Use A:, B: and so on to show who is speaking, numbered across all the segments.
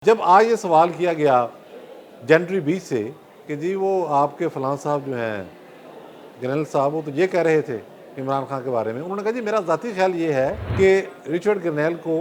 A: जब आज ये सवाल किया गया जनवरी 20 से कि जी वो आपके फलां साहब जो हैं जनरल साहब वो तो ये कह रहे थे इमरान खान के बारे में। उन्होंने कहा जी मेरा ज़ाती ख्याल ये है कि रिचर्ड गर्नेल को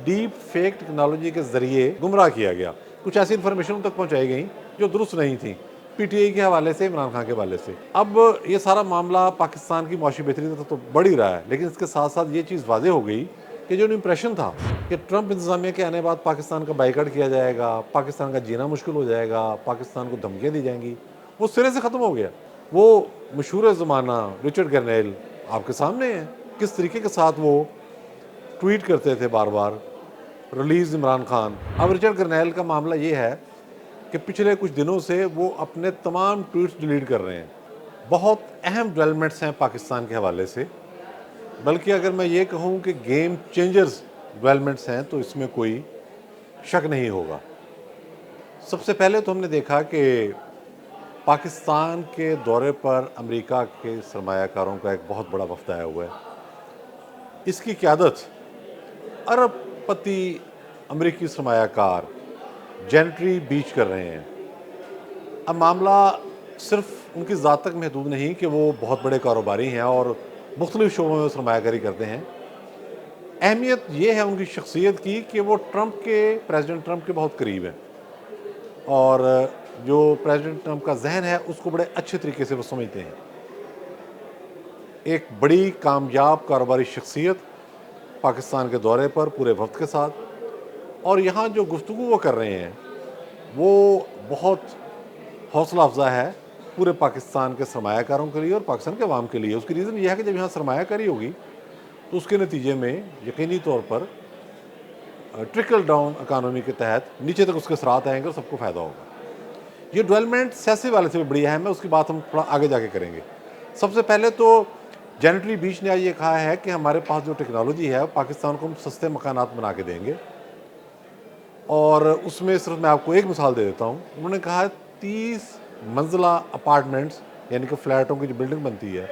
A: डीप फेक टेक्नोलॉजी के ज़रिए गुमराह किया गया। कुछ ऐसी इन्फॉर्मेशन उन तक पहुँचाई गई जो दुरुस्त नहीं थी, पीटीआई के हवाले से, इमरान खान के हवाले से। अब ये सारा मामला पाकिस्तान की मुआशी बेहतरी तक तो बढ़ ही रहा है, लेकिन इसके साथ साथ ये चीज़ वाज़ेह हो गई कि जो इम्प्रेशन था कि ट्रंप इंतज़ामिया के आने बाद पाकिस्तान का बाइकाट किया जाएगा, पाकिस्तान का जीना मुश्किल हो जाएगा, पाकिस्तान को धमकियाँ दी जाएंगी, वो सिरे से ख़त्म हो गया। वो मशहूर ज़माना रिचर्ड गर्नेल आपके सामने है, किस तरीके के साथ वो ट्वीट करते थे बार बार, रिलीज़ इमरान खान। अब रिचर्ड गर्नेल का मामला ये है कि पिछले कुछ दिनों से वो अपने तमाम ट्वीट्स डिलीट कर रहे हैं। बहुत अहम डेवलपमेंट्स हैं पाकिस्तान के हवाले से, बल्कि अगर मैं ये कहूँ कि गेम चेंजर्स डेवलपमेंट्स हैं तो इसमें कोई शक नहीं होगा। सबसे पहले तो हमने देखा कि पाकिस्तान के दौरे पर अमेरिका के सरमायाकारों का एक बहुत बड़ा वफ़द आया हुआ है। इसकी क़यादत अरबपति अमेरिकी सरमायाकार जेंट्री बीच कर रहे हैं। अब मामला सिर्फ उनकी ज़ात तक महदूद नहीं कि वो बहुत बड़े कारोबारी हैं और मुख्तलिफ़ शोबों में सरमायाकारी करते हैं। अहमियत ये है उनकी शख्सियत की कि वो प्रेसिडेंट ट्रंप के बहुत करीब हैं और जो प्रेसिडेंट ट्रंप का जहन है उसको बड़े अच्छे तरीके से वो समझते हैं। एक बड़ी कामयाब कारोबारी शख्सियत पाकिस्तान के दौरे पर पूरे वक्त के साथ, और यहाँ जो गुफ्तगू वो कर रहे हैं वो बहुत हौसला अफजा है पूरे पाकिस्तान के सरमायाकारों के लिए और पाकिस्तान के अवाम के लिए। उसकी रीज़न यह है कि जब यहाँ सरमायाकारी होगी तो उसके नतीजे में यकीनी तौर पर ट्रिकल डाउन इकानमी के तहत नीचे तक उसके असरात आएंगे और सबको फ़ायदा होगा। ये डेवलपमेंट सियासी वाले से भी बड़ी अहम है, उसकी बात हम थोड़ा आगे जाके करेंगे। सबसे पहले तो जेनेटरी बीच ने ये कहा है कि हमारे पास जो टेक्नोलॉजी है पाकिस्तान को हम सस्ते मकानात बना के देंगे, और उसमें सिर्फ मैं आपको एक मिसाल दे देता हूँ। उन्होंने कहा 30 मंजिला अपार्टमेंट्स यानी कि फ़्लैटों की जो बिल्डिंग बनती है,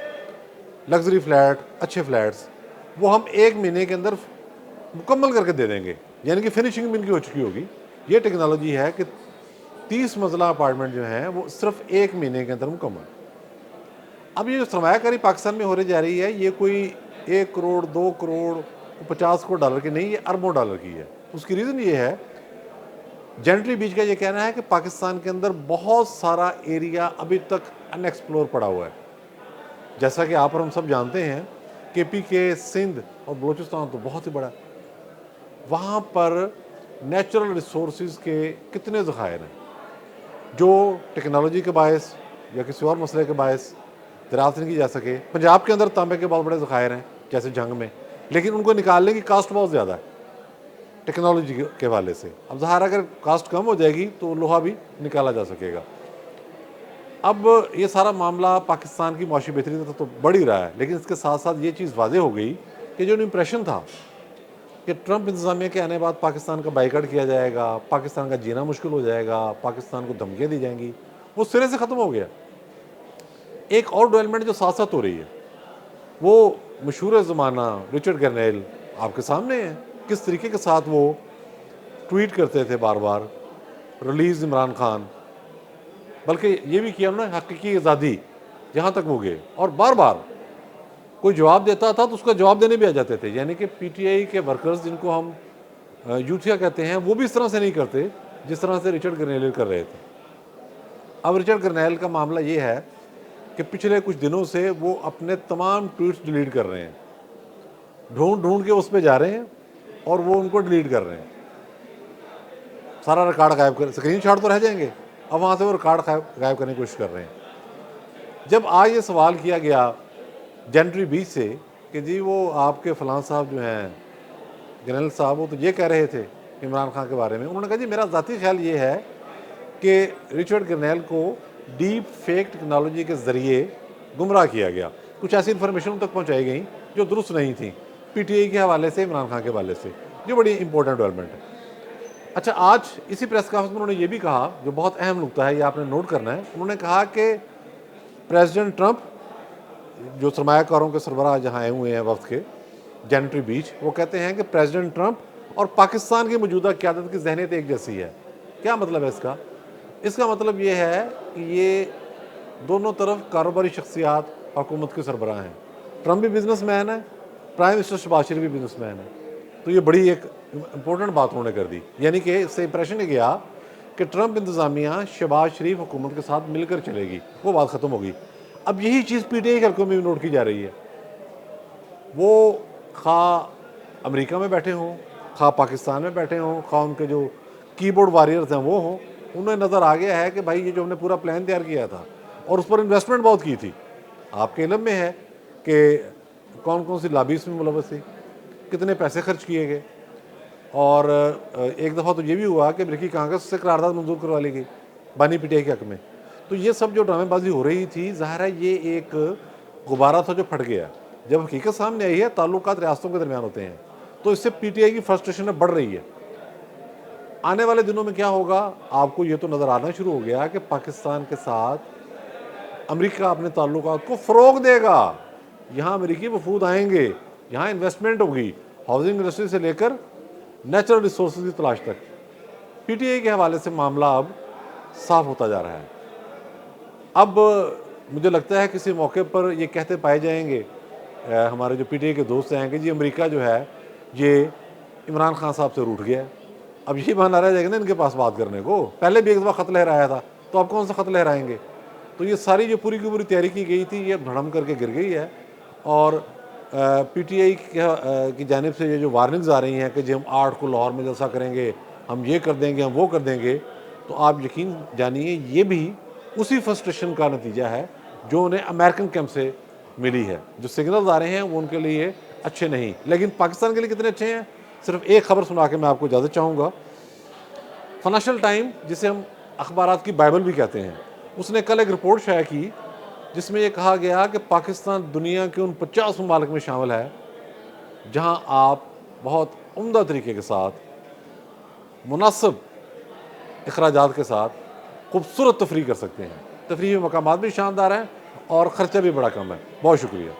A: लग्जरी फ्लैट, अच्छे फ्लैट्स, वो हम 1 महीने के अंदर मुकम्मल करके दे देंगे, यानी कि फिनिशिंग भी इनकी हो चुकी होगी। ये टेक्नोलॉजी है कि 30 मंजिला अपार्टमेंट जो हैं वो सिर्फ 1 महीने के अंदर मुकम्मल। अब ये जो सरमायाकारी पाकिस्तान में होने जा रही है ये कोई 1 करोड़, 2 करोड़, 50 करोड़ डॉलर की नहीं, ये अरबों डॉलर की है। उसकी रीज़न ये है, जेनेटरी बीच का ये कहना है कि पाकिस्तान के अंदर बहुत सारा एरिया अभी तक अनएक्सप्लोर पड़ा हुआ है। जैसा कि आप और हम सब जानते हैं केपी के सिंध और बलूचिस्तान तो बहुत ही बड़ा है, वहाँ पर नेचुरल रिसोर्सेज के कितने ज़खायर हैं जो टेक्नोलॉजी के बायस या किसी और मसले के बायस दराज नहीं की जा सके। पंजाब के अंदर तांबे के बहुत बड़े ज़खायर हैं जैसे जंग में, लेकिन उनको निकालने की कास्ट बहुत ज़्यादा है टेक्नोलॉजी के हवाले से। अब ज़ाहिर अगर कास्ट कम हो जाएगी तो लोहा भी निकाला जा सकेगा। अब ये सारा मामला पाकिस्तान की मुआशी बेहतरी तक तो बढ़ ही रहा है, लेकिन इसके साथ साथ ये चीज़ वाज़ेह हो गई कि जो इम्प्रेशन था कि ट्रंप इंतज़ामिया के आने बाद पाकिस्तान का बाइकाट किया जाएगा, पाकिस्तान का जीना मुश्किल हो जाएगा, पाकिस्तान को धमकियाँ दी जाएंगी, वो सिरे से ख़त्म हो गया। एक और डेवलपमेंट जो साथ साथ हो रही है वो मशहूर ज़माना रिचर्ड गर्नेल आपके सामने है, किस तरीके के साथ वो ट्वीट करते थे बार बार, रिलीज़ इमरान खान, बल्कि ये भी किया उन्होंने हकीकी आज़ादी, जहाँ तक वो गए, और बार बार कोई जवाब देता था तो उसका जवाब देने भी आ जाते थे। यानी कि पीटीआई के वर्कर्स जिनको हम यूथिया कहते हैं वो भी इस तरह से नहीं करते जिस तरह से रिचर्ड गर्नेल कर रहे थे। अब रिचर्ड गर्नेल का मामला ये है कि पिछले कुछ दिनों से वो अपने तमाम ट्वीट्स डिलीट कर रहे हैं, ढूंढ ढूंढ के उस पर जा रहे हैं और वो उनको डिलीट कर रहे हैं। सारा रिकॉर्ड गायब कर, स्क्रीन शॉट तो रह जाएंगे, अब वहाँ से वो रिकॉर्ड गायब करने की कोशिश कर रहे हैं। जब आज ये सवाल किया गया जनवरी 20 से कि जी वो आपके फलां साहब जो हैं जनरल साहब वो तो ये कह रहे थे इमरान खान के बारे में, उन्होंने कहा जी मेरा ज़ाती ख्याल ये है कि रिचर्ड गर्नेल को डीप फेक टेक्नोलॉजी के ज़रिए गुमराह किया गया। कुछ ऐसी इन्फॉर्मेशन उन तक पहुँचाई गई जो दुरुस्त नहीं थी, पीटीआई के हवाले से, इमरान खान के हवाले से, जो बड़ी इंपॉर्टेंट डेवलपमेंट है। अच्छा, आज इसी प्रेस कॉन्फ्रेंस में उन्होंने ये भी कहा, जो बहुत अहम नुकता है, ये आपने नोट करना है। उन्होंने कहा कि प्रेसिडेंट ट्रंप जो सरमायाकारों के सरबराह जहाँ आए हुए हैं वक्त के जेनेटरी बीच, वो कहते हैं कि प्रेसिडेंट ट्रंप और पाकिस्तान की मौजूदा क़यादत की ज़हनियत एक जैसी है। क्या मतलब है इसका? इसका मतलब ये है कि ये दोनों तरफ कारोबारी शख्सियात हुकूमत के सरबराह हैं। ट्रंप भी बिजनेसमैन है, प्राइम मिनिस्टर शहबाज शरीफ भी बिजनेसमैन है। तो ये बड़ी एक इम्पोर्टेंट बात उन्होंने कर दी, यानी कि इससे इंप्रेशन ये गया कि ट्रंप इंतज़ामिया शहबाज शरीफ हुकूमत के साथ मिलकर चलेगी, वो बात ख़त्म होगी। अब यही चीज़ पीटीआई के हलकों में भी नोट की जा रही है। वो खा अमेरिका में बैठे हों, खा पाकिस्तान में बैठे हों, खा उनके जो कीबोर्ड वॉरियर्स हैं वो हों, उन्हें नज़र आ गया है कि भाई ये जो हमने पूरा प्लान तैयार किया था और उस पर इन्वेस्टमेंट बहुत की थी। आपके इल्म में है कि कौन कौन सी लॉबी इसमें मुलव्वस थी, कितने पैसे खर्च किए गए। और एक दफ़ा तो ये भी हुआ कि अमेरिकी कांग्रेस से करारदाद मंजूर करवा ली गई बानी पीटीआई के हक में। तो ये सब जो ड्रामेबाजी हो रही थी, ज़ाहिर है ये एक गुब्बारा था जो फट गया। जब हकीकत सामने आई है, ताल्लुकात रियासतों के दरमियान होते हैं, तो इससे पीटीआई की फ्रस्ट्रेशन बढ़ रही है। आने वाले दिनों में क्या होगा, आपको ये तो नज़र आना शुरू हो गया कि पाकिस्तान के साथ अमेरिका अपने ताल्लुकात को फ़रोग देगा। यहाँ अमेरिकी वफूद आएंगे, यहाँ इन्वेस्टमेंट होगी, हाउसिंग इंडस्ट्री से लेकर नेचुरल रिसोर्सेज की तलाश तक। पीटीआई के हवाले से मामला अब साफ होता जा रहा है। अब मुझे लगता है किसी मौके पर ये कहते पाए जाएंगे हमारे जो पीटीआई के दोस्त हैं कि जी अमेरिका जो है ये इमरान खान साहब से रूठ गया है। अब यही बहाना रह जाएगा ना इनके पास बात करने को। पहले भी एक दफ़ा ख़त लहराया था, तो अब कौन सा ख़त लहराएंगे? तो ये सारी जो पूरी की पूरी तैयारी की गई थी, ये धड़म करके गिर गई है। और पीटीआई की जानिब से ये जो वार्निंग्स आ रही हैं कि जी हम 8 को लाहौर में जलसा करेंगे, हम ये कर देंगे, हम वो कर देंगे, तो आप यकीन जानिए ये भी उसी फ्रस्ट्रेशन का नतीजा है जो उन्हें अमेरिकन कैंप से मिली है। जो सिग्नल्स आ रहे हैं वो उनके लिए अच्छे नहीं, लेकिन पाकिस्तान के लिए कितने अच्छे हैं, सिर्फ एक खबर सुना के मैं आपको इजाज़त चाहूँगा। फाइनेंशियल टाइम, जिसे हम अखबारात की बाइबल भी कहते हैं, उसने कल एक रिपोर्ट शाया की जिसमें यह कहा गया कि पाकिस्तान दुनिया के उन 50 ममालिक में शामिल है जहां आप बहुत उम्दा तरीके के साथ, मुनासिब अखराजात के साथ खूबसूरत तफरीह कर सकते हैं। तफरीह मकामात भी शानदार हैं और ख़र्चा भी बड़ा कम है। बहुत शुक्रिया।